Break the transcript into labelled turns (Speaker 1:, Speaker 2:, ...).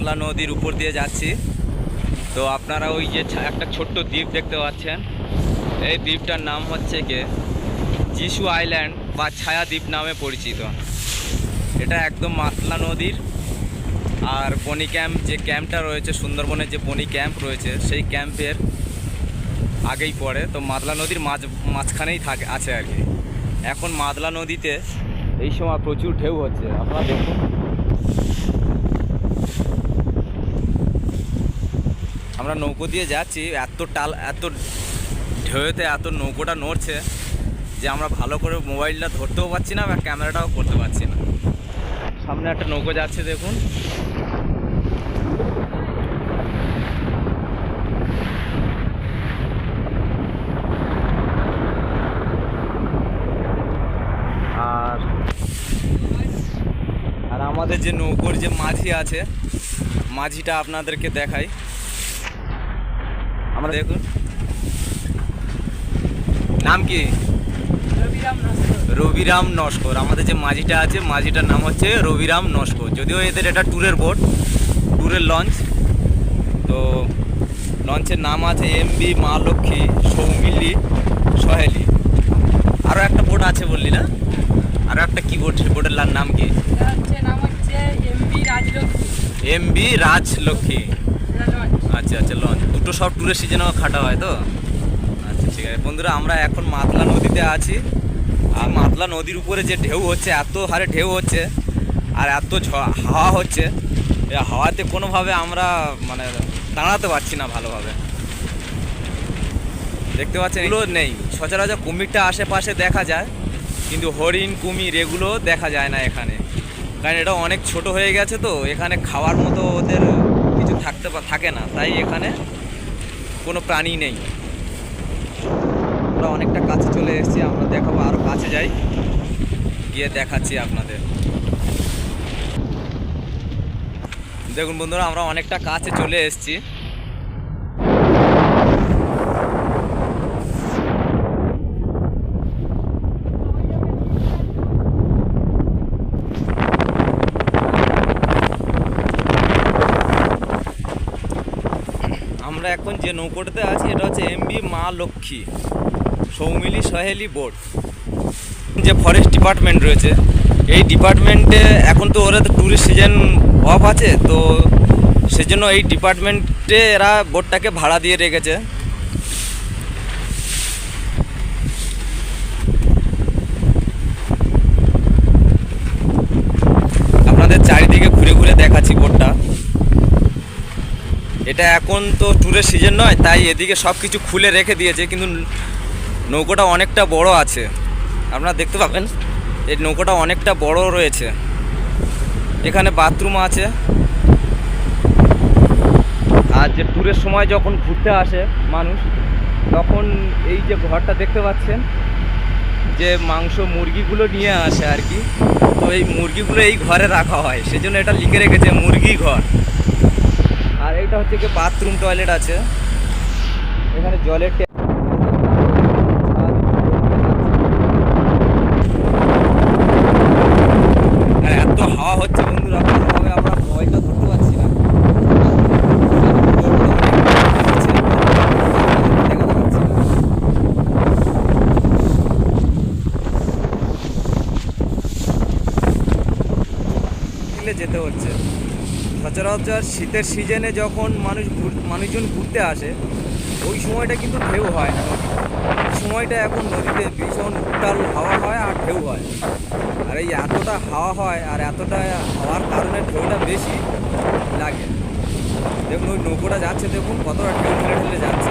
Speaker 1: মাতলা নদীর উপর দিয়ে যাচ্ছি। তো আপনারা ওই যে একটা ছোট্ট দ্বীপ দেখতে পাচ্ছেন, এই দ্বীপটার নাম হচ্ছে কি যিশু আইল্যান্ড বা ছায়া দ্বীপ নামে পরিচিত। এটা একদম মাতলা নদীর আর বনি ক্যাম্প যে ক্যাম্পটা রয়েছে, সুন্দরবনের যে বনি ক্যাম্প রয়েছে সেই ক্যাম্পের আগেই পড়ে। তো মাতলা নদীর মাঝখানেই আছে আর কি। এখন মাতলা নদীতে এই সময় প্রচুর ঢেউ হচ্ছে, আপনারা দেখুন। আমরা নৌকো দিয়ে যাচ্ছি, এত ঢেউতে এত নৌকোটা নড়ছে যে আমরা ভালো করে মোবাইলটা ধরতেও পারছি না বা ক্যামেরাটাও করতে পারছি না। সামনে একটা নৌকো যাচ্ছে দেখুন। আর আমাদের যে নৌকোর যে মাঝি আছে, মাঝিটা আপনাদেরকে দেখাই। আমরা দেখুন, নাম কি? রবিরাম নস্কর। আমাদের যে মাঝিটা আছে, মাঝিটার নাম হচ্ছে রবিরাম নস্কর। যদিও এদের এটা ট্যুরের বোট, ট্যুরের লঞ্চ। তো লঞ্চের নাম আছে এমবি মা লক্ষ্মী, সৌমিলি, সহেলি। আরও একটা বোট আছে বললি না? আরও একটা কি বোট, বোটের নাম কি? এমবি রাজলক্ষ্মী। আচ্ছা আচ্ছা, লঞ্চ দুটো সব ট্যুরের সিজনেও খাটা হয় তো। আচ্ছা ঠিক আছে বন্ধুরা, আমরা এখন মাতলা নদীতে আছি। আর মাতলা নদীর উপরে যে ঢেউ হচ্ছে, এত হারে ঢেউ হচ্ছে আর এত হাওয়া হচ্ছে, এই হাওয়াতে কোনোভাবে আমরা মানে দাঁড়াতে পারছি না ভালোভাবে। দেখতে পাচ্ছেন এগুলো নেই। সচরাচর কুমিরটা আশেপাশে দেখা যায়, কিন্তু হরিণ, কুমির এগুলো দেখা যায় না এখানে। কারণ এটা অনেক ছোট হয়ে গেছে, তো এখানে খাওয়ার মতো ওদের কিছু থাকে না, তাই এখানে কোনো প্রাণী নেই। আমরা অনেকটা কাছে চলে এসেছি, আমরা দেখাবো, আরও কাছে যাই, গিয়ে দেখাচ্ছি আপনাদের। দেখুন বন্ধুরা, আমরা অনেকটা কাছে চলে এসেছি। আমরা এখন যে নৌকোটাতে আছি এটা হচ্ছে এমবি মা লক্ষ্মী সৌমিলি সহেলি বোট। যে ফরেস্ট ডিপার্টমেন্ট রয়েছে, এই ডিপার্টমেন্টে এখন তো ওরা তো ট্যুরিস্ট সিজন অফ আছে, তো সেজন্য এই ডিপার্টমেন্টে এরা বোটটাকে ভাড়া দিয়ে রেখেছে। আপনাদের চারিদিকে ঘুরে ঘুরে দেখাচ্ছি বোটটা। এটা এখন তো ট্যুরের সিজন নয়, তাই এদিকে সব কিছু খুলে রেখে দিয়েছে, কিন্তু নৌকোটা অনেকটা বড় আছে। আপনারা দেখতে পাবেন এই নৌকোটা অনেকটা বড় রয়েছে। এখানে বাথরুম আছে। আর যে ট্যুরের সময় যখন ঘুরতে আসে মানুষ, তখন এই যে ঘরটা দেখতে পাচ্ছেন, যে মাংস মুরগিগুলো নিয়ে আসে আর কি, তো এই মুরগিগুলো এই ঘরে রাখা হয়, সেজন্য এটা লিখে রেখেছে মুরগি ঘর। আর এইটা হচ্ছে কি বাথরুম, টয়লেট আছে এখানে, জলের এত হাওয়া হচ্ছে বন্ধুরা, ভালোভাবে আমরা মোবাইলটা ধরতে পারছি না। যেতে হচ্ছে। সচরাচর শীতের সিজনে যখন মানুষজন ঘুরতে আসে, ওই সময়টা কিন্তু ঢেউ হয় না। সময়টা এখন নদীতে ভীষণ উত্তাল হাওয়া হয় আর ঢেউ হয়। আর এই এতটা হাওয়া হয় আর এতটা হাওয়ার কারণে ঢেউটা বেশি লাগে। দেখুন ওই নৌকোটা যাচ্ছে, দেখুন কতটা ঢেউ ঠেলে ঠেলে যাচ্ছে।